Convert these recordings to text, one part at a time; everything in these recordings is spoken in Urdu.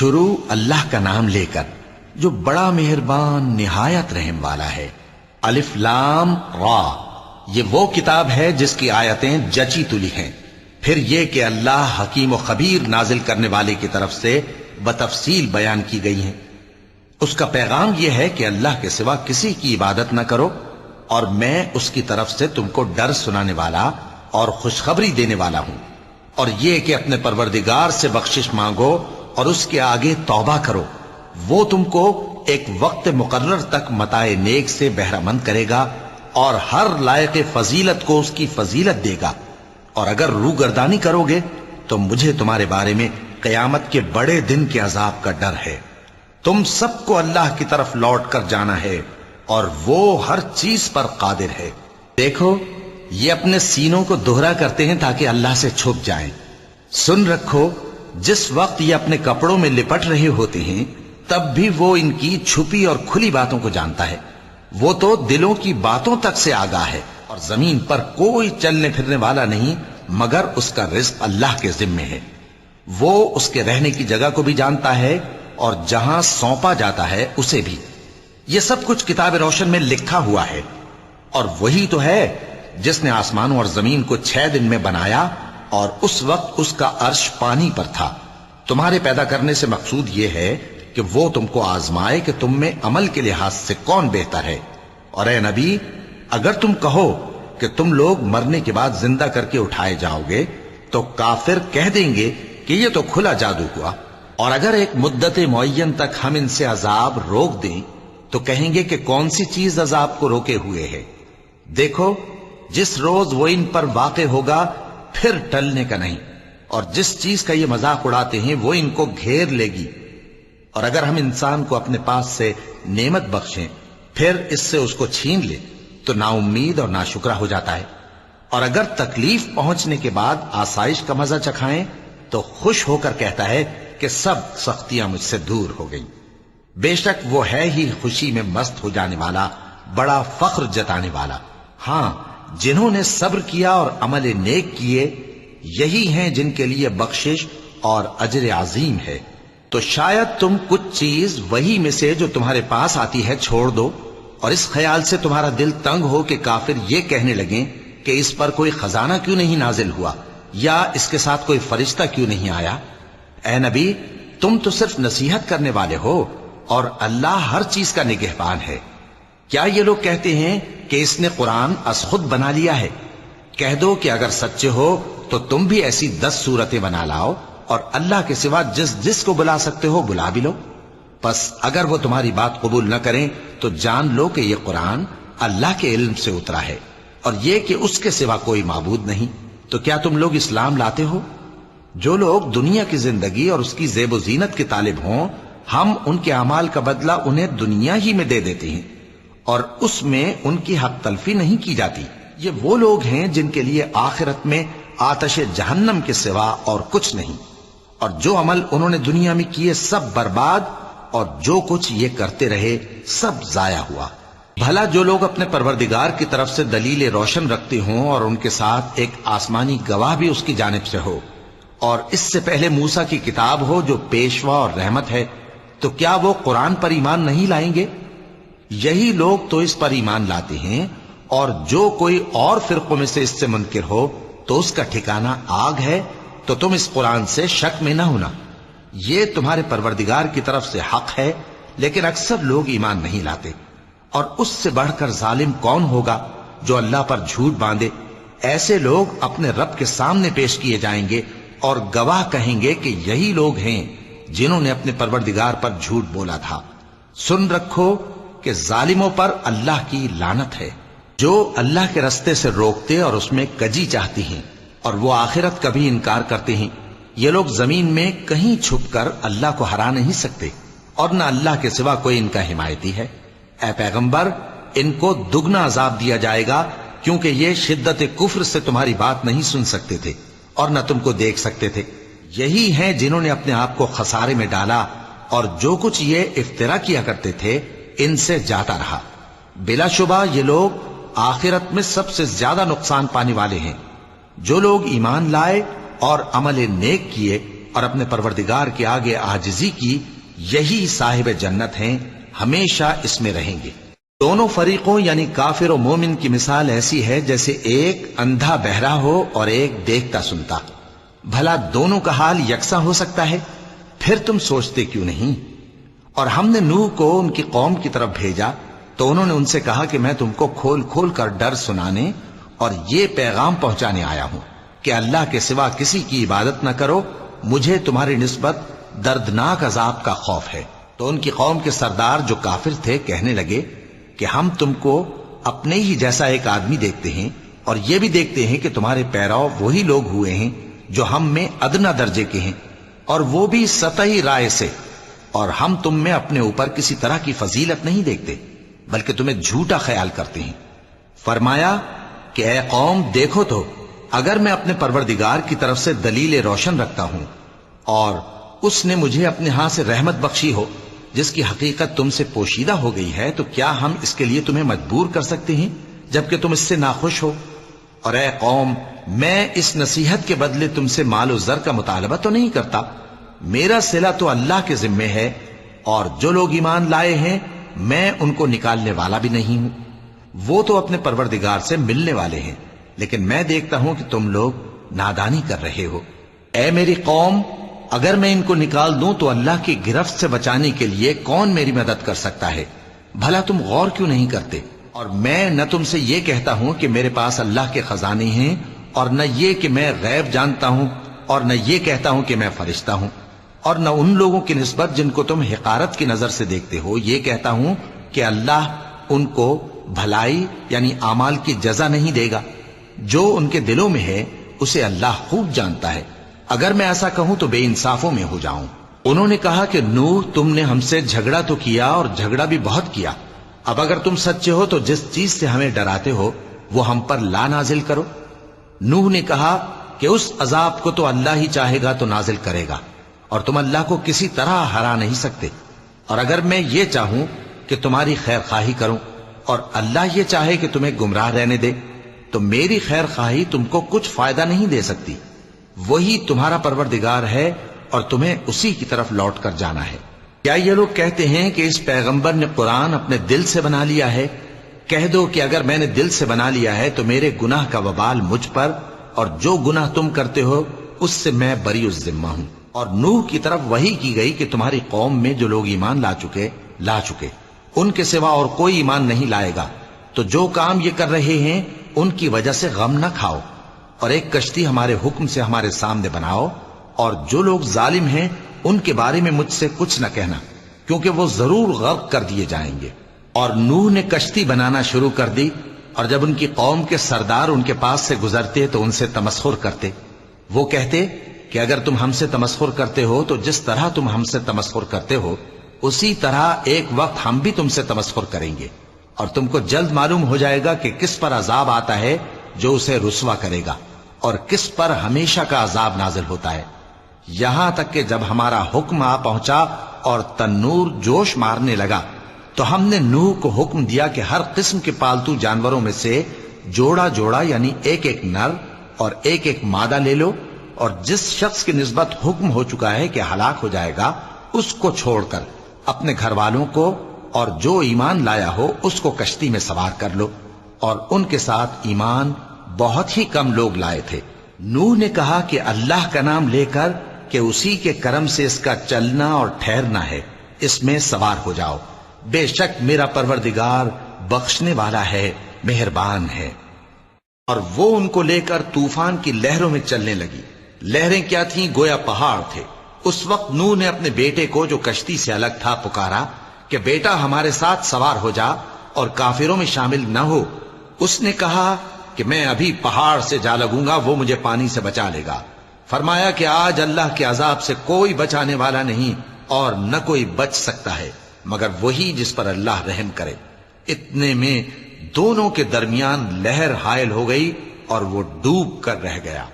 شروع اللہ کا نام لے کر جو بڑا مہربان نہایت رحم والا ہے۔ الف لام را، یہ وہ کتاب ہے جس کی آیتیں جچی تلی ہیں۔ پھر یہ کہ اللہ حکیم و خبیر نازل کرنے والے کی طرف سے بتفصیل بیان کی گئی ہیں۔ اس کا پیغام یہ ہے کہ اللہ کے سوا کسی کی عبادت نہ کرو، اور میں اس کی طرف سے تم کو ڈر سنانے والا اور خوشخبری دینے والا ہوں، اور یہ کہ اپنے پروردگار سے بخشش مانگو اور اس کے آگے توبہ کرو، وہ تم کو ایک وقت مقرر تک متاع نیک سے بہرہ مند کرے گا اور ہر لائق فضیلت کو اس کی فضیلت دے گا، اور اگر روگردانی کرو گے تو مجھے تمہارے بارے میں قیامت کے بڑے دن کے عذاب کا ڈر ہے۔ تم سب کو اللہ کی طرف لوٹ کر جانا ہے اور وہ ہر چیز پر قادر ہے۔ دیکھو یہ اپنے سینوں کو دوہرا کرتے ہیں تاکہ اللہ سے چھپ جائیں۔ سن رکھو جس وقت یہ اپنے کپڑوں میں لپٹ رہے ہوتے ہیں تب بھی وہ ان کی چھپی اور کھلی باتوں کو جانتا ہے۔ وہ تو دلوں کی باتوں تک سے آگاہ ہے، اور زمین پر کوئی چلنے پھرنے والا نہیں مگر اس کا رزق اللہ کے ذمے ہے۔ وہ اس کے رہنے کی جگہ کو بھی جانتا ہے اور جہاں سونپا جاتا ہے اسے بھی۔ یہ سب کچھ کتاب روشن میں لکھا ہوا ہے۔ اور وہی تو ہے جس نے آسمانوں اور زمین کو 6 دن میں بنایا، اور اس وقت اس کا عرش پانی پر تھا۔ تمہارے پیدا کرنے سے مقصود یہ ہے کہ وہ تم کو آزمائے کہ تم میں عمل کے لحاظ سے کون بہتر ہے۔ اور اے نبی، اگر تم کہو کہ تم لوگ مرنے کے بعد زندہ کر کے اٹھائے جاؤ گے تو کافر کہہ دیں گے کہ یہ تو کھلا جادو ہوا، اور اگر ایک مدت معین تک ہم ان سے عذاب روک دیں تو کہیں گے کہ کون سی چیز عذاب کو روکے ہوئے ہے۔ دیکھو جس روز وہ ان پر واقع ہوگا پھر ٹلنے کا نہیں، اور جس چیز کا یہ مذاق اڑاتے ہیں وہ ان کو گھیر لے گی۔ اور اگر ہم انسان کو اپنے پاس سے نعمت بخشیں پھر اس سے اس کو چھین لے تو نا امید اور ناشکرا ہو جاتا ہے، اور اگر تکلیف پہنچنے کے بعد آسائش کا مزہ چکھائیں تو خوش ہو کر کہتا ہے کہ سب سختیاں مجھ سے دور ہو گئیں۔ بے شک وہ ہے ہی خوشی میں مست ہو جانے والا، بڑا فخر جتانے والا۔ ہاں، جنہوں نے صبر کیا اور عمل نیک کیے یہی ہیں جن کے لیے بخشش اور اجر عظیم ہے۔ تو شاید تم کچھ چیز وہی میں سے جو تمہارے پاس آتی ہے چھوڑ دو، اور اس خیال سے تمہارا دل تنگ ہو کہ کافر یہ کہنے لگیں کہ اس پر کوئی خزانہ کیوں نہیں نازل ہوا، یا اس کے ساتھ کوئی فرشتہ کیوں نہیں آیا۔ اے نبی، تم تو صرف نصیحت کرنے والے ہو، اور اللہ ہر چیز کا نگہبان ہے۔ کیا یہ لوگ کہتے ہیں کہ اس نے قرآن از خود بنا لیا ہے؟ کہہ دو کہ اگر سچے ہو تو تم بھی ایسی 10 صورتیں بنا لاؤ، اور اللہ کے سوا جس جس کو بلا سکتے ہو بلا بھی لو۔ پس اگر وہ تمہاری بات قبول نہ کریں تو جان لو کہ یہ قرآن اللہ کے علم سے اترا ہے، اور یہ کہ اس کے سوا کوئی معبود نہیں۔ تو کیا تم لوگ اسلام لاتے ہو؟ جو لوگ دنیا کی زندگی اور اس کی زیب و زینت کے طالب ہوں، ہم ان کے اعمال کا بدلہ انہیں دنیا ہی میں دے دیتے ہیں، اور اس میں ان کی حق تلفی نہیں کی جاتی۔ یہ وہ لوگ ہیں جن کے لیے آخرت میں آتش جہنم کے سوا اور کچھ نہیں، اور جو عمل انہوں نے دنیا میں کیے سب برباد، اور جو کچھ یہ کرتے رہے سب ضائع ہوا۔ بھلا جو لوگ اپنے پروردگار کی طرف سے دلیل روشن رکھتے ہوں اور ان کے ساتھ ایک آسمانی گواہ بھی اس کی جانب سے ہو، اور اس سے پہلے موسیٰ کی کتاب ہو جو پیشوا اور رحمت ہے، تو کیا وہ قرآن پر ایمان نہیں لائیں گے؟ یہی لوگ تو اس پر ایمان لاتے ہیں، اور جو کوئی اور فرقوں میں سے اس سے منکر ہو تو اس کا ٹھکانہ آگ ہے۔ تو تم اس قرآن سے شک میں نہ ہونا، یہ تمہارے پروردگار کی طرف سے حق ہے، لیکن اکثر لوگ ایمان نہیں لاتے۔ اور اس سے بڑھ کر ظالم کون ہوگا جو اللہ پر جھوٹ باندھے؟ ایسے لوگ اپنے رب کے سامنے پیش کیے جائیں گے اور گواہ کہیں گے کہ یہی لوگ ہیں جنہوں نے اپنے پروردگار پر جھوٹ بولا تھا۔ سن رکھو کہ ظالموں پر اللہ کی لعنت ہے۔ جو اللہ کے رستے سے روکتے اور اس میں کجی چاہتی ہیں اور وہ آخرت کا بھی انکار کرتے ہیں، یہ لوگ زمین میں کہیں چھپ کر اللہ کو ہرا نہیں سکتے، اور نہ اللہ کے سوا کوئی ان کا حمایتی ہے۔ اے پیغمبر، ان کو دگنا عذاب دیا جائے گا، کیونکہ یہ شدت کفر سے تمہاری بات نہیں سن سکتے تھے اور نہ تم کو دیکھ سکتے تھے۔ یہی ہیں جنہوں نے اپنے آپ کو خسارے میں ڈالا، اور جو کچھ یہ افترا کیا کرتے تھے ان سے جاتا رہا۔ بلا شبہ یہ لوگ آخرت میں سب سے زیادہ نقصان پانے والے ہیں۔ جو لوگ ایمان لائے اور عمل نیک کیے اور اپنے پروردگار کے آگے عاجزی کی، یہی صاحب جنت ہیں، ہمیشہ اس میں رہیں گے۔ دونوں فریقوں یعنی کافر و مومن کی مثال ایسی ہے جیسے ایک اندھا بہرا ہو اور ایک دیکھتا سنتا۔ بھلا دونوں کا حال یکساں ہو سکتا ہے؟ پھر تم سوچتے کیوں نہیں؟ اور ہم نے نوح کو ان کی قوم کی طرف بھیجا تو انہوں نے ان سے کہا کہ میں تم کو کھول کھول کر ڈر سنانے اور یہ پیغام پہنچانے آیا ہوں کہ اللہ کے سوا کسی کی عبادت نہ کرو، مجھے تمہاری نسبت دردناک عذاب کا خوف ہے۔ تو ان کی قوم کے سردار جو کافر تھے کہنے لگے کہ ہم تم کو اپنے ہی جیسا ایک آدمی دیکھتے ہیں اور یہ بھی دیکھتے ہیں کہ تمہارے پیرو وہی لوگ ہوئے ہیں جو ہم میں ادنا درجے کے ہیں، اور وہ بھی سطحی رائے سے، اور ہم تم میں اپنے اوپر کسی طرح کی فضیلت نہیں دیکھتے بلکہ تمہیں جھوٹا خیال کرتے ہیں۔ فرمایا کہ اے قوم دیکھو تو، اگر میں اپنے پروردگار کی طرف سے دلیل روشن رکھتا ہوں اور اس نے مجھے اپنے ہاں سے رحمت بخشی ہو جس کی حقیقت تم سے پوشیدہ ہو گئی ہے، تو کیا ہم اس کے لیے تمہیں مجبور کر سکتے ہیں جبکہ تم اس سے ناخوش ہو؟ اور اے قوم، میں اس نصیحت کے بدلے تم سے مال و زر کا مطالبہ تو نہیں کرتا، میرا صلہ تو اللہ کے ذمے ہے، اور جو لوگ ایمان لائے ہیں میں ان کو نکالنے والا بھی نہیں ہوں، وہ تو اپنے پروردگار سے ملنے والے ہیں، لیکن میں دیکھتا ہوں کہ تم لوگ نادانی کر رہے ہو۔ اے میری قوم، اگر میں ان کو نکال دوں تو اللہ کی گرفت سے بچانے کے لیے کون میری مدد کر سکتا ہے؟ بھلا تم غور کیوں نہیں کرتے؟ اور میں نہ تم سے یہ کہتا ہوں کہ میرے پاس اللہ کے خزانے ہیں، اور نہ یہ کہ میں غیب جانتا ہوں، اور نہ یہ کہتا ہوں کہ میں فرشتہ ہوں، اور نہ ان لوگوں کی نسبت جن کو تم حقارت کی نظر سے دیکھتے ہو یہ کہتا ہوں کہ اللہ ان کو بھلائی یعنی اعمال کی جزا نہیں دے گا۔ جو ان کے دلوں میں ہے اسے اللہ خوب جانتا ہے، اگر میں ایسا کہوں تو بے انصافوں میں ہو جاؤں۔ انہوں نے کہا کہ نوح، تم نے ہم سے جھگڑا تو کیا اور جھگڑا بھی بہت کیا، اب اگر تم سچے ہو تو جس چیز سے ہمیں ڈراتے ہو وہ ہم پر لا نازل کرو۔ نوح نے کہا کہ اس عذاب کو تو اللہ ہی چاہے گا تو نازل کرے گا، اور تم اللہ کو کسی طرح ہرا نہیں سکتے، اور اگر میں یہ چاہوں کہ تمہاری خیر خواہی کروں اور اللہ یہ چاہے کہ تمہیں گمراہ رہنے دے تو میری خیر خواہی تم کو کچھ فائدہ نہیں دے سکتی۔ وہی تمہارا پروردگار ہے اور تمہیں اسی کی طرف لوٹ کر جانا ہے۔ کیا یہ لوگ کہتے ہیں کہ اس پیغمبر نے قرآن اپنے دل سے بنا لیا ہے؟ کہہ دو کہ اگر میں نے دل سے بنا لیا ہے تو میرے گناہ کا وبال مجھ پر، اور جو گناہ تم کرتے ہو اس سے میں بری الذمہ ہوں۔ اور نوح کی طرف وحی کی گئی کہ تمہاری قوم میں جو لوگ ایمان لا چکے ان کے سوا اور کوئی ایمان نہیں لائے گا، تو جو کام یہ کر رہے ہیں ان کی وجہ سے غم نہ کھاؤ، اور ایک کشتی ہمارے حکم سے ہمارے سامنے بناؤ، اور جو لوگ ظالم ہیں ان کے بارے میں مجھ سے کچھ نہ کہنا، کیونکہ وہ ضرور غرق کر دیے جائیں گے۔ اور نوح نے کشتی بنانا شروع کر دی، اور جب ان کی قوم کے سردار ان کے پاس سے گزرتے تو ان سے تمسخر کرتے۔ وہ کہتے کہ اگر تم ہم سے تمسخر کرتے ہو تو جس طرح تم ہم سے تمسخر کرتے ہو اسی طرح ایک وقت ہم بھی تم سے تمسخر کریں گے، اور تم کو جلد معلوم ہو جائے گا کہ کس پر عذاب آتا ہے جو اسے رسوا کرے گا، اور کس پر ہمیشہ کا عذاب نازل ہوتا ہے۔ یہاں تک کہ جب ہمارا حکم آ پہنچا اور تنور جوش مارنے لگا تو ہم نے نوح کو حکم دیا کہ ہر قسم کے پالتو جانوروں میں سے جوڑا جوڑا یعنی ایک ایک نر اور ایک ایک مادہ لے لو، اور جس شخص کی نسبت حکم ہو چکا ہے کہ ہلاک ہو جائے گا اس کو چھوڑ کر اپنے گھر والوں کو اور جو ایمان لایا ہو اس کو کشتی میں سوار کر لو۔ اور ان کے ساتھ ایمان بہت ہی کم لوگ لائے تھے۔ نوح نے کہا کہ اللہ کا نام لے کر کہ اسی کے کرم سے اس کا چلنا اور ٹھہرنا ہے، اس میں سوار ہو جاؤ، بے شک میرا پروردگار بخشنے والا ہے، مہربان ہے۔ اور وہ ان کو لے کر طوفان کی لہروں میں چلنے لگی۔ لہریں کیا تھیں؟ گویا پہاڑ تھے۔ اس وقت نوح نے اپنے بیٹے کو جو کشتی سے الگ تھا پکارا کہ بیٹا ہمارے ساتھ سوار ہو جا اور کافروں میں شامل نہ ہو۔ اس نے کہا کہ میں ابھی پہاڑ سے جا لگوں گا، وہ مجھے پانی سے بچا لے گا۔ فرمایا کہ آج اللہ کے عذاب سے کوئی بچانے والا نہیں اور نہ کوئی بچ سکتا ہے مگر وہی جس پر اللہ رحم کرے۔ اتنے میں دونوں کے درمیان لہر حائل ہو گئی اور وہ ڈوب کر رہ گیا،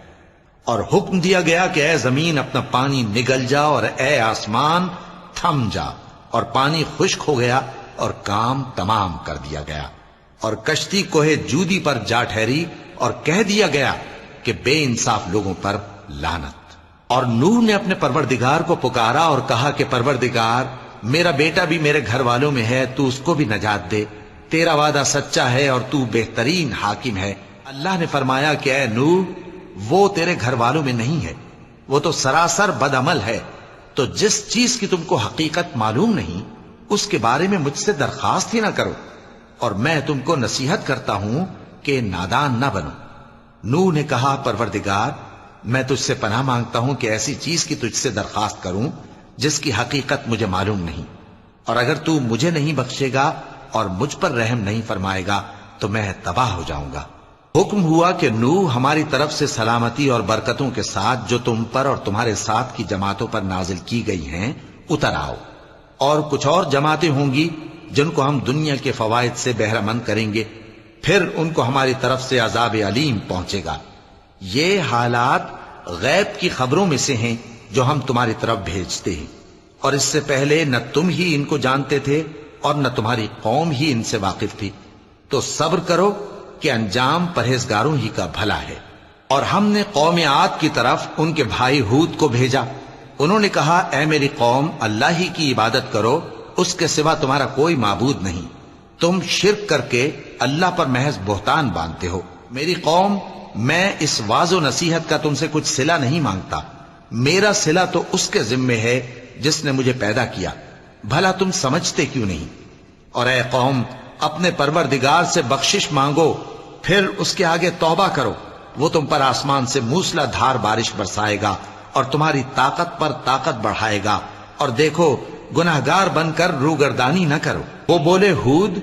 اور حکم دیا گیا کہ اے زمین اپنا پانی نگل جا اور اے آسمان تھم جا، اور پانی خشک ہو گیا اور کام تمام کر دیا گیا، اور کشتی کوہ جودی پر جا ٹھہری، اور کہہ دیا گیا کہ بے انصاف لوگوں پر لعنت۔ اور نوح نے اپنے پروردگار کو پکارا اور کہا کہ پروردگار، میرا بیٹا بھی میرے گھر والوں میں ہے، تو اس کو بھی نجات دے، تیرا وعدہ سچا ہے اور تو بہترین حاکم ہے۔ اللہ نے فرمایا کہ اے نوح، وہ تیرے گھر والوں میں نہیں ہے، وہ تو سراسر بد عمل ہے، تو جس چیز کی تم کو حقیقت معلوم نہیں اس کے بارے میں مجھ سے درخواست ہی نہ کرو، اور میں تم کو نصیحت کرتا ہوں کہ نادان نہ بنو۔ نوح نے کہا پروردگار، میں تجھ سے پناہ مانگتا ہوں کہ ایسی چیز کی تجھ سے درخواست کروں جس کی حقیقت مجھے معلوم نہیں، اور اگر تو مجھے نہیں بخشے گا اور مجھ پر رحم نہیں فرمائے گا تو میں تباہ ہو جاؤں گا۔ حکم ہوا کہ نوح ہماری طرف سے سلامتی اور برکتوں کے ساتھ جو تم پر اور تمہارے ساتھ کی جماعتوں پر نازل کی گئی ہیں اتر آؤ، اور کچھ اور جماعتیں ہوں گی جن کو ہم دنیا کے فوائد سے بہرہ مند کریں گے، پھر ان کو ہماری طرف سے عذاب علیم پہنچے گا۔ یہ حالات غیب کی خبروں میں سے ہیں جو ہم تمہاری طرف بھیجتے ہیں، اور اس سے پہلے نہ تم ہی ان کو جانتے تھے اور نہ تمہاری قوم ہی ان سے واقف تھی، تو صبر کرو کہ انجام پرہیزگاروں ہی کا بھلا ہے۔ اور ہم نے قوم عاد کی طرف ان کے بھائی ہود کو بھیجا، انہوں نے کہا اے میری قوم، اللہ ہی کی عبادت کرو، اس کے سوا تمہارا کوئی معبود نہیں، تم شرک کر کے اللہ پر محض بہتان باندھتے ہو۔ میری قوم، میں اس واعظ و نصیحت کا تم سے کچھ صلہ نہیں مانگتا، میرا صلہ تو اس کے ذمے ہے جس نے مجھے پیدا کیا، بھلا تم سمجھتے کیوں نہیں؟ اور اے قوم، اپنے پروردگار سے بخشش مانگو، پھر اس کے آگے توبہ کرو، وہ تم پر آسمان سے موسلا دھار بارش برسائے گا اور تمہاری طاقت پر طاقت بڑھائے گا، اور دیکھو گناہگار بن کر روگردانی نہ کرو۔ وہ بولے ہود،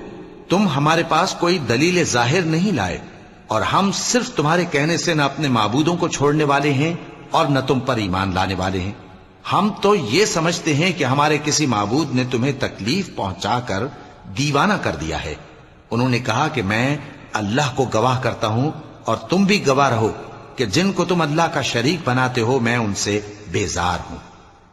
تم ہمارے پاس کوئی دلیل ظاہر نہیں لائے، اور ہم صرف تمہارے کہنے سے نہ اپنے معبودوں کو چھوڑنے والے ہیں اور نہ تم پر ایمان لانے والے ہیں، ہم تو یہ سمجھتے ہیں کہ ہمارے کسی معبود نے تمہیں تکلیف پہنچا کر دیوانہ کر دیا ہے۔ انہوں نے کہا کہ میں اللہ کو گواہ کرتا ہوں اور تم بھی گواہ رہو کہ جن کو تم اللہ کا شریک بناتے ہو میں ان سے بیزار ہوں،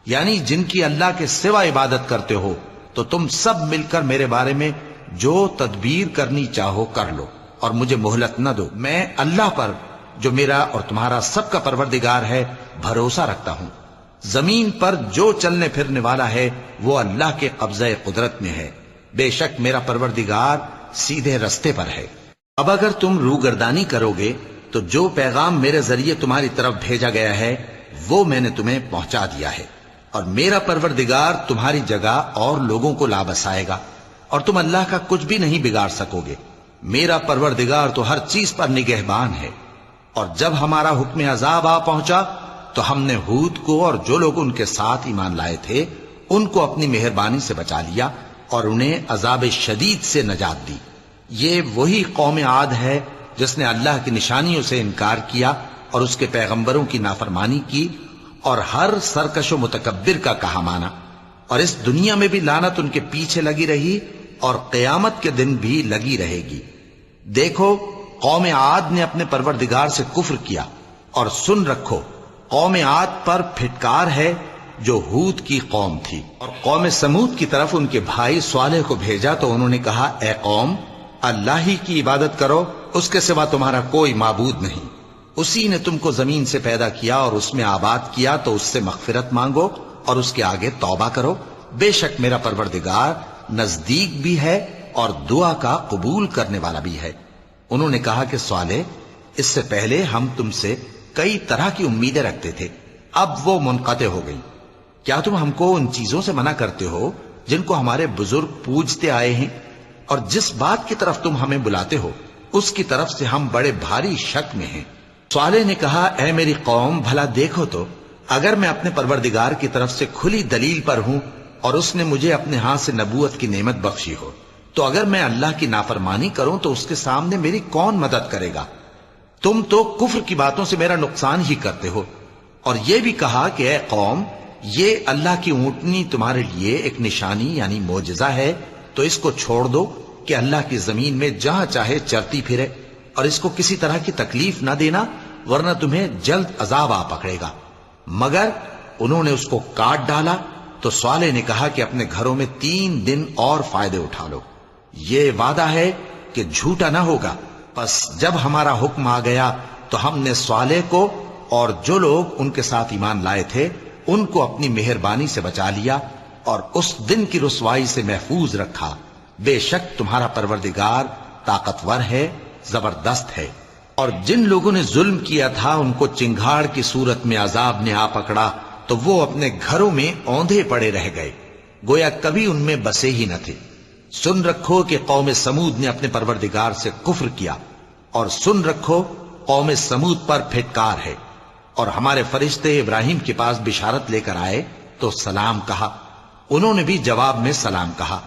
یعنی جن کی اللہ کے سوا عبادت کرتے ہو، تو تم سب مل کر میرے بارے میں جو تدبیر کرنی چاہو کر لو اور مجھے مہلت نہ دو۔ میں اللہ پر جو میرا اور تمہارا سب کا پروردگار ہے بھروسہ رکھتا ہوں۔ زمین پر جو چلنے پھرنے والا ہے وہ اللہ کے قبضہ قدرت میں ہے، بے شک میرا پروردگار سیدھے رستے پر ہے۔ اب اگر تم روگردانی کرو گے تو جو پیغام میرے ذریعے تمہاری طرف بھیجا گیا ہے وہ میں نے تمہیں پہنچا دیا ہے، اور میرا پروردگار تمہاری جگہ اور لوگوں کو لا بسائے گا، اور تم اللہ کا کچھ بھی نہیں بگاڑ سکو گے۔ میرا پروردگار تو ہر چیز پر نگہبان ہے۔ اور جب ہمارا حکم عذاب آ پہنچا تو ہم نے ہود کو اور جو لوگ ان کے ساتھ ایمان لائے تھے ان کو اپنی مہربانی سے بچا لیا اور انہیں عذاب شدید سے نجات دی۔ یہ وہی قوم عاد ہے جس نے اللہ کی نشانیوں سے انکار کیا اور اس کے پیغمبروں کی نافرمانی کی اور ہر سرکش و متکبر کا کہا مانا، اور اس دنیا میں بھی لعنت ان کے پیچھے لگی رہی اور قیامت کے دن بھی لگی رہے گی۔ دیکھو قوم عاد نے اپنے پروردگار سے کفر کیا، اور سن رکھو قوم عاد پر پھٹکار ہے جو ہود کی قوم تھی۔ اور قوم سمود کی طرف ان کے بھائی صالح کو بھیجا تو انہوں نے کہا اے قوم، اللہ ہی کی عبادت کرو، اس کے سوا تمہارا کوئی معبود نہیں، اسی نے تم کو زمین سے پیدا کیا اور اس میں آباد کیا، تو اس سے مغفرت مانگو اور اس کے آگے توبہ کرو، بے شک میرا پروردگار نزدیک بھی ہے اور دعا کا قبول کرنے والا بھی ہے۔ انہوں نے کہا کہ صالح، اس سے پہلے ہم تم سے کئی طرح کی امیدیں رکھتے تھے، اب وہ منقطع ہو گئی، کیا تم ہم کو ان چیزوں سے منع کرتے ہو جن کو ہمارے بزرگ پوجتے آئے ہیں؟ اور جس بات کی طرف تم ہمیں بلاتے ہو اس کی طرف سے ہم بڑے بھاری شک میں ہیں۔ صالح نے کہا اے میری قوم، بھلا دیکھو تو اگر میں اپنے پروردگار کی طرف سے کھلی دلیل پر ہوں اور اس نے مجھے اپنے ہاتھ سے نبوت کی نعمت بخشی ہو، تو اگر میں اللہ کی نافرمانی کروں تو اس کے سامنے میری کون مدد کرے گا؟ تم تو کفر کی باتوں سے میرا نقصان ہی کرتے ہو۔ اور یہ بھی کہا کہ اے قوم، یہ اللہ کی اونٹنی تمہارے لیے ایک نشانی یعنی معجزہ ہے، تو اس کو چھوڑ دو کہ اللہ کی زمین میں جہاں چاہے چرتی پھرے، اور اس کو کسی طرح کی تکلیف نہ دینا ورنہ تمہیں جلد عذاب آ پکڑے گا۔ مگر انہوں نے اس کو کاٹ ڈالا تو صالح نے کہا کہ اپنے گھروں میں 3 دن اور فائدے اٹھا لو، یہ وعدہ ہے کہ جھوٹا نہ ہوگا۔ پس جب ہمارا حکم آ گیا تو ہم نے صالح کو اور جو لوگ ان کے ساتھ ایمان لائے تھے ان کو اپنی مہربانی سے بچا لیا اور اس دن کی رسوائی سے محفوظ رکھا۔ بے شک تمہارا پروردگار طاقتور ہے، زبردست ہے۔ اور جن لوگوں نے ظلم کیا تھا ان کو چنگھاڑ کی صورت میں عذاب نے آ پکڑا تو وہ اپنے گھروں میں اوندھے پڑے رہ گئے، گویا کبھی ان میں بسے ہی نہ تھے۔ سن رکھو کہ قوم سمود نے اپنے پروردگار سے کفر کیا، اور سن رکھو قوم سمود پر پھٹکار ہے۔ اور ہمارے فرشتے ابراہیم کے پاس بشارت لے کر آئے تو سلام کہا، انہوں نے بھی جواب میں سلام کہا۔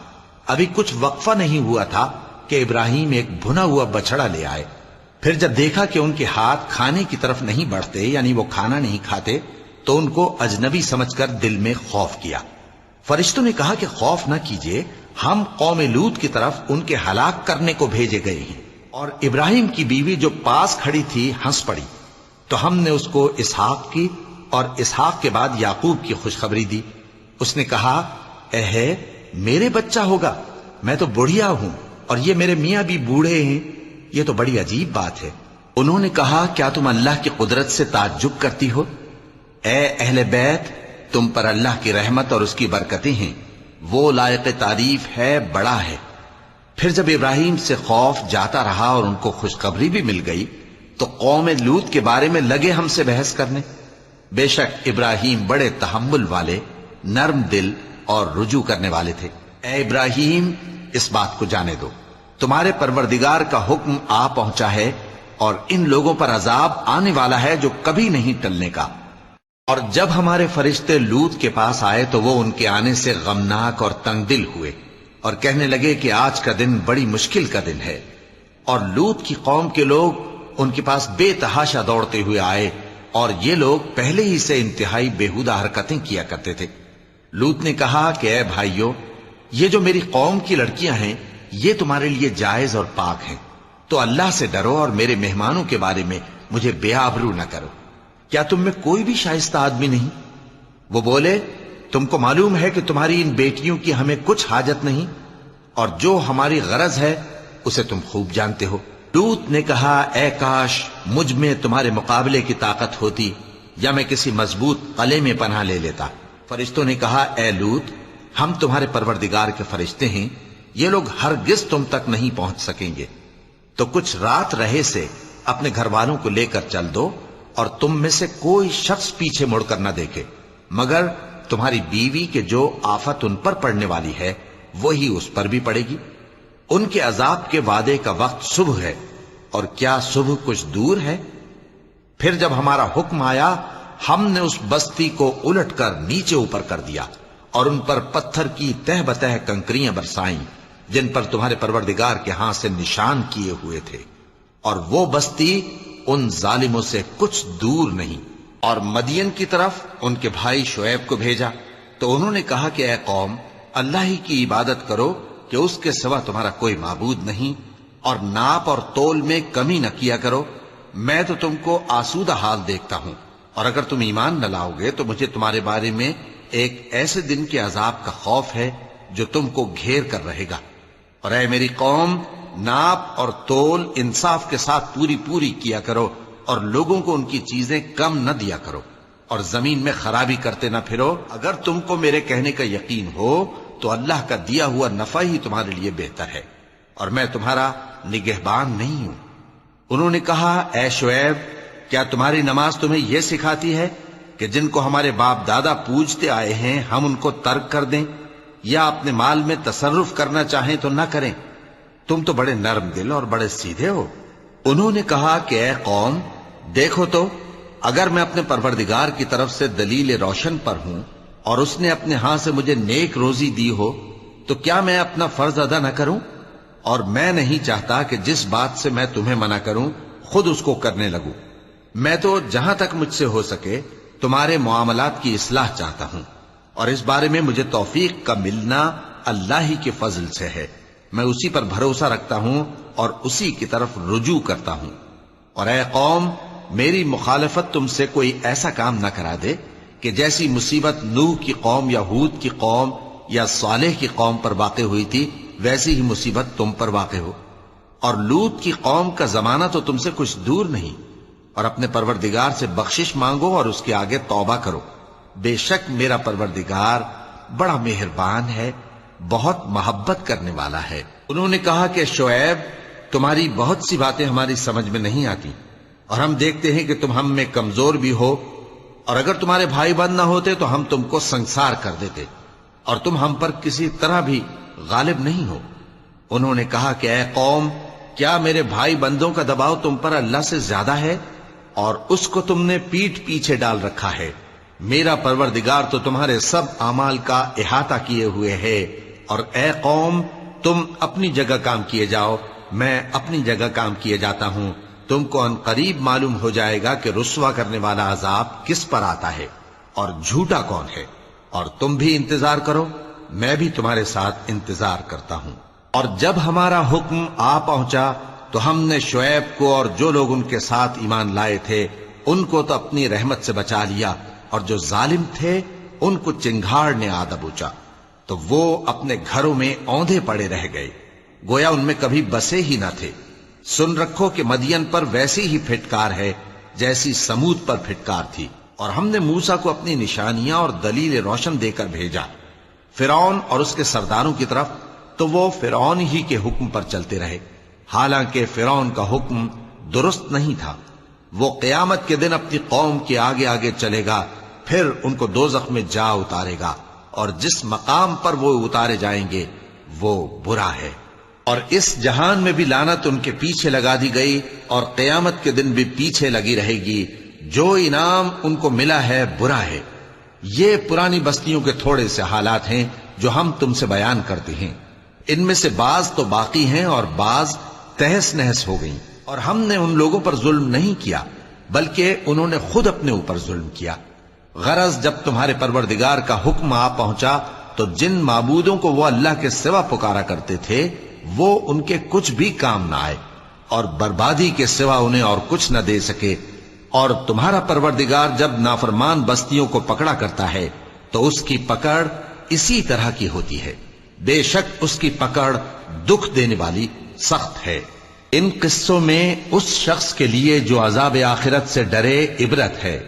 ابھی کچھ وقفہ نہیں ہوا تھا کہ ابراہیم ایک بھنا ہوا بچڑا لے آئے۔ پھر جب دیکھا کہ ان کے ہاتھ کھانے کی طرف نہیں بڑھتے، یعنی وہ کھانا نہیں کھاتے، تو ان کو اجنبی سمجھ کر دل میں خوف کیا۔ فرشتوں نے کہا کہ خوف نہ کیجیے، ہم قوم لوط کی طرف ان کے ہلاک کرنے کو بھیجے گئے ہیں۔ اور ابراہیم کی بیوی جو پاس کھڑی تھی ہنس پڑی، تو ہم نے اس کو اسحاق کی اور اسحاق کے بعد یعقوب کی خوشخبری دی۔ اس نے کہا، اے میرے بچہ ہوگا، میں تو بڑھیا ہوں اور یہ میرے میاں بھی بوڑھے ہیں، یہ تو بڑی عجیب بات ہے۔ انہوں نے کہا، کیا تم اللہ کی قدرت سے تعجب کرتی ہو؟ اے اہل بیت، تم پر اللہ کی رحمت اور اس کی برکتیں ہیں، وہ لائق تعریف ہے، بڑا ہے۔ پھر جب ابراہیم سے خوف جاتا رہا اور ان کو خوشخبری بھی مل گئی تو قوم لوط کے بارے میں لگے ہم سے بحث کرنے۔ بے شک ابراہیم بڑے تحمل والے، نرم دل اور رجوع کرنے والے تھے۔ اے ابراہیم، اس بات کو جانے دو، تمہارے پروردگار کا حکم آ پہنچا ہے اور ان لوگوں پر عذاب آنے والا ہے جو کبھی نہیں ٹلنے کا۔ اور جب ہمارے فرشتے لوط کے پاس آئے تو وہ ان کے آنے سے غمناک اور تنگ دل ہوئے اور کہنے لگے کہ آج کا دن بڑی مشکل کا دن ہے۔ اور لوط کی قوم کے لوگ ان کے پاس بے تحاشا دوڑتے ہوئے آئے، اور یہ لوگ پہلے ہی سے انتہائی بےہودہ حرکتیں کیا کرتے تھے۔ لوط نے کہا کہ اے بھائیو، یہ جو میری قوم کی لڑکیاں ہیں یہ تمہارے لیے جائز اور پاک ہیں، تو اللہ سے ڈرو اور میرے مہمانوں کے بارے میں مجھے بے آبرو نہ کرو۔ کیا تم میں کوئی بھی شائستہ آدمی نہیں؟ وہ بولے، تم کو معلوم ہے کہ تمہاری ان بیٹیوں کی ہمیں کچھ حاجت نہیں، اور جو ہماری غرض ہے اسے تم خوب جانتے ہو۔ لوط نے کہا، اے کاش مجھ میں تمہارے مقابلے کی طاقت ہوتی، یا میں کسی مضبوط قلعے میں پناہ لے لیتا۔ فرشتوں نے کہا، اے لوط، ہم تمہارے پروردگار کے فرشتے ہیں، یہ لوگ ہرگز تم تک نہیں پہنچ سکیں گے، تو کچھ رات رہے سے اپنے گھر والوں کو لے کر چل دو، اور تم میں سے کوئی شخص پیچھے مڑ کر نہ دیکھے، مگر تمہاری بیوی کے جو آفت ان پر پڑنے والی ہے وہی اس پر بھی پڑے گی۔ ان کے عذاب کے وعدے کا وقت صبح ہے، اور کیا صبح کچھ دور ہے؟ پھر جب ہمارا حکم آیا ہم نے اس بستی کو الٹ کر نیچے اوپر کر دیا اور ان پر پتھر کی تہ بتہ کنکریاں برسائیں جن پر تمہارے پروردگار کے ہاں سے نشان کیے ہوئے تھے، اور وہ بستی ان ظالموں سے کچھ دور نہیں۔ اور مدین کی طرف ان کے بھائی شعیب کو بھیجا تو انہوں نے کہا کہ اے قوم، اللہ ہی کی عبادت کرو کہ اس کے سوا تمہارا کوئی معبود نہیں، اور ناپ اور تول میں کمی نہ کیا کرو، میں تو تم کو آسودہ حال دیکھتا ہوں، اور اگر تم ایمان نہ لاؤ گے تو مجھے تمہارے بارے میں ایک ایسے دن کے عذاب کا خوف ہے جو تم کو گھیر کر رہے گا۔ اور اے میری قوم، ناپ اور تول انصاف کے ساتھ پوری پوری کیا کرو، اور لوگوں کو ان کی چیزیں کم نہ دیا کرو، اور زمین میں خرابی کرتے نہ پھرو۔ اگر تم کو میرے کہنے کا یقین ہو تو اللہ کا دیا ہوا نفع ہی تمہارے لیے بہتر ہے، اور میں تمہارا نگہبان نہیں ہوں۔ انہوں نے کہا، اے شعیب، کیا تمہاری نماز تمہیں یہ سکھاتی ہے کہ جن کو ہمارے باپ دادا پوجتے آئے ہیں ہم ان کو ترک کر دیں، یا اپنے مال میں تصرف کرنا چاہیں تو نہ کریں؟ تم تو بڑے نرم دل اور بڑے سیدھے ہو۔ انہوں نے کہا کہ اے قوم، دیکھو تو، اگر میں اپنے پروردگار کی طرف سے دلیل روشن پر ہوں اور اس نے اپنے ہاں سے مجھے نیک روزی دی ہو تو کیا میں اپنا فرض ادا نہ کروں؟ اور میں نہیں چاہتا کہ جس بات سے میں تمہیں منع کروں خود اس کو کرنے لگوں۔ میں تو جہاں تک مجھ سے ہو سکے تمہارے معاملات کی اصلاح چاہتا ہوں، اور اس بارے میں مجھے توفیق کا ملنا اللہ ہی کے فضل سے ہے۔ میں اسی پر بھروسہ رکھتا ہوں اور اسی کی طرف رجوع کرتا ہوں۔ اور اے قوم، میری مخالفت تم سے کوئی ایسا کام نہ کرا دے کہ جیسی مصیبت نوح کی قوم یا ہود کی قوم یا صالح کی قوم پر واقع ہوئی تھی ویسی ہی مصیبت تم پر واقع ہو۔ اور لوط کی قوم کا زمانہ تو تم سے کچھ دور نہیں، اور اپنے پروردگار سے بخشش مانگو اور اس کے آگے توبہ کرو، بے شک میرا پروردگار بڑا مہربان ہے، بہت محبت کرنے والا ہے۔ انہوں نے کہا کہ شعیب، تمہاری بہت سی باتیں ہماری سمجھ میں نہیں آتی، اور ہم دیکھتے ہیں کہ تم ہم میں کمزور بھی ہو، اور اگر تمہارے بھائی بند نہ ہوتے تو ہم تم کو سنسار کر دیتے، اور تم ہم پر کسی طرح بھی غالب نہیں ہو۔ انہوں نے کہا کہ اے قوم، کیا میرے بھائی بندوں کا دباؤ تم پر اللہ سے زیادہ ہے، اور اس کو تم نے پیٹھ پیچھے ڈال رکھا ہے؟ میرا پروردگار تو تمہارے سب اعمال کا احاطہ کیے ہوئے ہے۔ اور اے قوم، تم اپنی جگہ کام کیے جاؤ، میں اپنی جگہ کام کیے جاتا ہوں، تم کو ان قریب معلوم ہو جائے گا کہ رسوا کرنے والا عذاب کس پر آتا ہے اور جھوٹا کون ہے۔ اور تم بھی انتظار کرو، میں بھی تمہارے ساتھ انتظار کرتا ہوں۔ اور جب ہمارا حکم آ پہنچا تو ہم نے شعیب کو اور جو لوگ ان کے ساتھ ایمان لائے تھے ان کو تو اپنی رحمت سے بچا لیا، اور جو ظالم تھے ان کو چنگھاڑ نے آ دبوچا، تو وہ اپنے گھروں میں اوندھے پڑے رہ گئے، گویا ان میں کبھی بسے ہی نہ تھے۔ سن رکھو کہ مدین پر ویسی ہی پھٹکار ہے جیسی سمود پر پھٹکار تھی، اور ہم نے موسیٰ کو اپنی نشانیاں اور دلیل روشن دے کر بھیجا فرعون اور اس کے سرداروں کی طرف، تو وہ فرعون ہی کے حکم پر چلتے رہے، حالانکہ فرعون کا حکم درست نہیں تھا۔ وہ قیامت کے دن اپنی قوم کے آگے آگے چلے گا، پھر ان کو دوزخ میں جا اتارے گا، اور جس مقام پر وہ اتارے جائیں گے وہ برا ہے۔ اور اس جہان میں بھی لعنت ان کے پیچھے لگا دی گئی، اور قیامت کے دن بھی پیچھے لگی رہے گی۔ جو انعام ان کو ملا ہے برا ہے۔ یہ پرانی بستیوں کے تھوڑے سے حالات ہیں جو ہم تم سے بیان کرتے ہیں، ان میں سے بعض تو باقی ہیں اور بعض تہس نہس ہو گئیں۔ اور ہم نے ان لوگوں پر ظلم نہیں کیا بلکہ انہوں نے خود اپنے اوپر ظلم کیا۔ غرض جب تمہارے پروردگار کا حکم آ پہنچا تو جن معبودوں کو وہ اللہ کے سوا پکارا کرتے تھے وہ ان کے کچھ بھی کام نہ آئے، اور بربادی کے سوا انہیں اور کچھ نہ دے سکے۔ اور تمہارا پروردگار جب نافرمان بستیوں کو پکڑا کرتا ہے تو اس کی پکڑ اسی طرح کی ہوتی ہے، بے شک اس کی پکڑ دکھ دینے والی سخت ہے۔ ان قصوں میں اس شخص کے لیے جو عذاب آخرت سے ڈرے عبرت ہے۔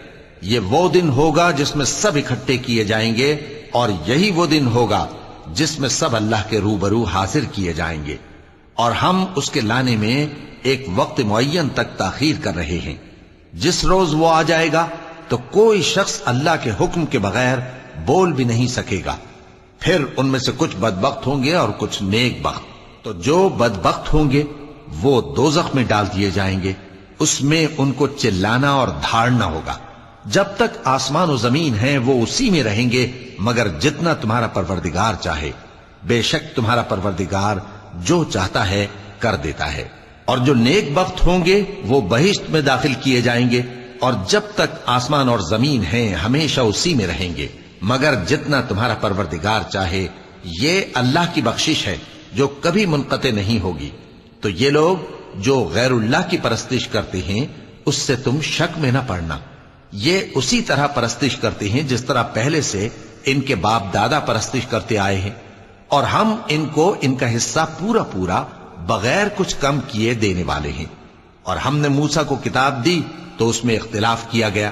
یہ وہ دن ہوگا جس میں سب اکٹھے کیے جائیں گے، اور یہی وہ دن ہوگا جس میں سب اللہ کے روبرو حاضر کیے جائیں گے، اور ہم اس کے لانے میں ایک وقت معین تک تاخیر کر رہے ہیں۔ جس روز وہ آ جائے گا تو کوئی شخص اللہ کے حکم کے بغیر بول بھی نہیں سکے گا۔ پھر ان میں سے کچھ بدبخت ہوں گے اور کچھ نیک بخت، تو جو بدبخت ہوں گے وہ دوزخ میں ڈال دیے جائیں گے، اس میں ان کو چلانا اور دھاڑنا ہوگا۔ جب تک آسمان و زمین ہیں وہ اسی میں رہیں گے مگر جتنا تمہارا پروردگار چاہے، بے شک تمہارا پروردگار جو چاہتا ہے کر دیتا ہے۔ اور جو نیک بخت ہوں گے وہ بہشت میں داخل کیے جائیں گے، اور جب تک آسمان اور زمین ہیں ہمیشہ اسی میں رہیں گے مگر جتنا تمہارا پروردگار چاہے۔ یہ اللہ کی بخشش ہے جو کبھی منقطع نہیں ہوگی۔ تو یہ لوگ جو غیر اللہ کی پرستش کرتے ہیں اس سے تم شک میں نہ پڑنا، یہ اسی طرح پرستش کرتے ہیں جس طرح پہلے سے ان کے باپ دادا پرستش کرتے آئے ہیں، اور ہم ان کو ان کا حصہ پورا پورا بغیر کچھ کم کیے دینے والے ہیں۔ اور ہم نے موسیٰ کو کتاب دی تو اس میں اختلاف کیا گیا،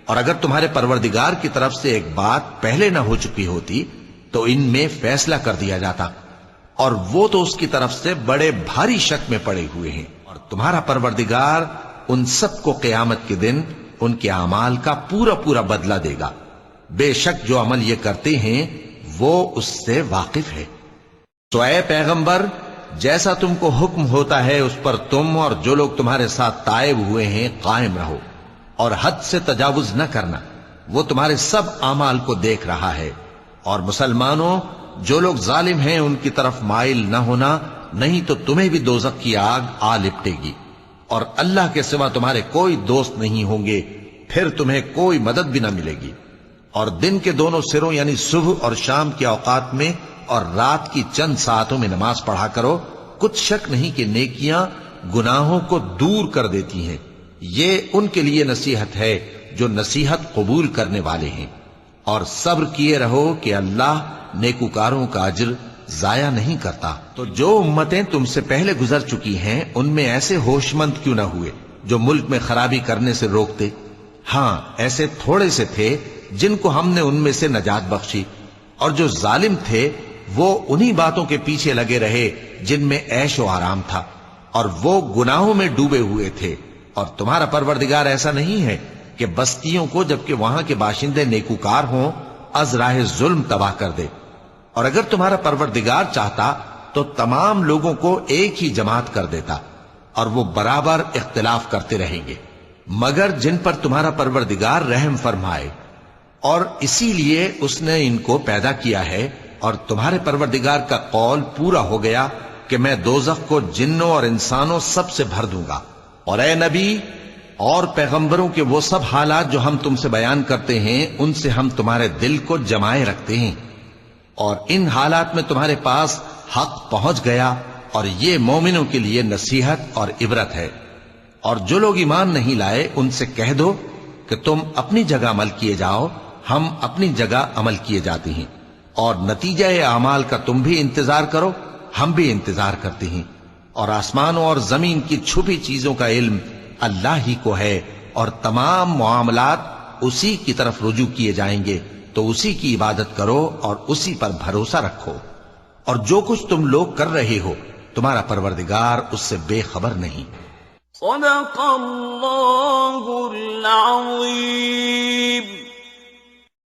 اور اگر تمہارے پروردگار کی طرف سے ایک بات پہلے نہ ہو چکی ہوتی تو ان میں فیصلہ کر دیا جاتا، اور وہ تو اس کی طرف سے بڑے بھاری شک میں پڑے ہوئے ہیں۔ اور تمہارا پروردگار ان سب کو قیامت کے دن ان کے اعمال کا پورا پورا بدلہ دے گا، بے شک جو عمل یہ کرتے ہیں وہ اس سے واقف ہے۔ تو اے پیغمبر، جیسا تم کو حکم ہوتا ہے اس پر تم اور جو لوگ تمہارے ساتھ تائب ہوئے ہیں قائم رہو، اور حد سے تجاوز نہ کرنا، وہ تمہارے سب اعمال کو دیکھ رہا ہے۔ اور مسلمانوں، جو لوگ ظالم ہیں ان کی طرف مائل نہ ہونا، نہیں تو تمہیں بھی دوزخ کی آگ آ لپٹے گی، اور اللہ کے سوا تمہارے کوئی دوست نہیں ہوں گے، پھر تمہیں کوئی مدد بھی نہ ملے گی۔ اور دن کے دونوں سروں یعنی صبح اور شام کے اوقات میں اور رات کی چند ساعتوں میں نماز پڑھا کرو، کچھ شک نہیں کہ نیکیاں گناہوں کو دور کر دیتی ہیں۔ یہ ان کے لیے نصیحت ہے جو نصیحت قبول کرنے والے ہیں۔ اور صبر کیے رہو کہ اللہ نیکوکاروں کا اجر ضائع نہیں کرتا۔ تو جو امتیں تم سے پہلے گزر چکی ہیں ان میں ایسے ہوش مند کیوں نہ ہوئے جو ملک میں خرابی کرنے سے روکتے؟ ہاں ایسے تھوڑے سے تھے جن کو ہم نے ان میں سے نجات بخشی، اور جو ظالم تھے وہ انہی باتوں کے پیچھے لگے رہے جن میں عیش و آرام تھا، اور وہ گناہوں میں ڈوبے ہوئے تھے۔ اور تمہارا پروردگار ایسا نہیں ہے کہ بستیوں کو جبکہ وہاں کے باشندے نیکوکار ہوں از راہ ظلم تباہ کر دے۔ اور اگر تمہارا پروردگار چاہتا تو تمام لوگوں کو ایک ہی جماعت کر دیتا، اور وہ برابر اختلاف کرتے رہیں گے، مگر جن پر تمہارا پروردگار رحم فرمائے۔ اور اسی لیے اس نے ان کو پیدا کیا ہے، اور تمہارے پروردگار کا قول پورا ہو گیا کہ میں دوزخ کو جنوں اور انسانوں سب سے بھر دوں گا۔ اور اے نبی اور پیغمبروں کے وہ سب حالات جو ہم تم سے بیان کرتے ہیں، ان سے ہم تمہارے دل کو جمائے رکھتے ہیں، اور ان حالات میں تمہارے پاس حق پہنچ گیا، اور یہ مومنوں کے لیے نصیحت اور عبرت ہے۔ اور جو لوگ ایمان نہیں لائے ان سے کہہ دو کہ تم اپنی جگہ عمل کیے جاؤ، ہم اپنی جگہ عمل کیے جاتے ہیں، اور نتیجہ اعمال کا تم بھی انتظار کرو، ہم بھی انتظار کرتے ہیں۔ اور آسمانوں اور زمین کی چھپی چیزوں کا علم اللہ ہی کو ہے، اور تمام معاملات اسی کی طرف رجوع کیے جائیں گے، تو اسی کی عبادت کرو اور اسی پر بھروسہ رکھو۔ اور جو کچھ تم لوگ کر رہے ہو تمہارا پروردگار اس سے بے خبر نہیں۔ صدق اللہ العظیم۔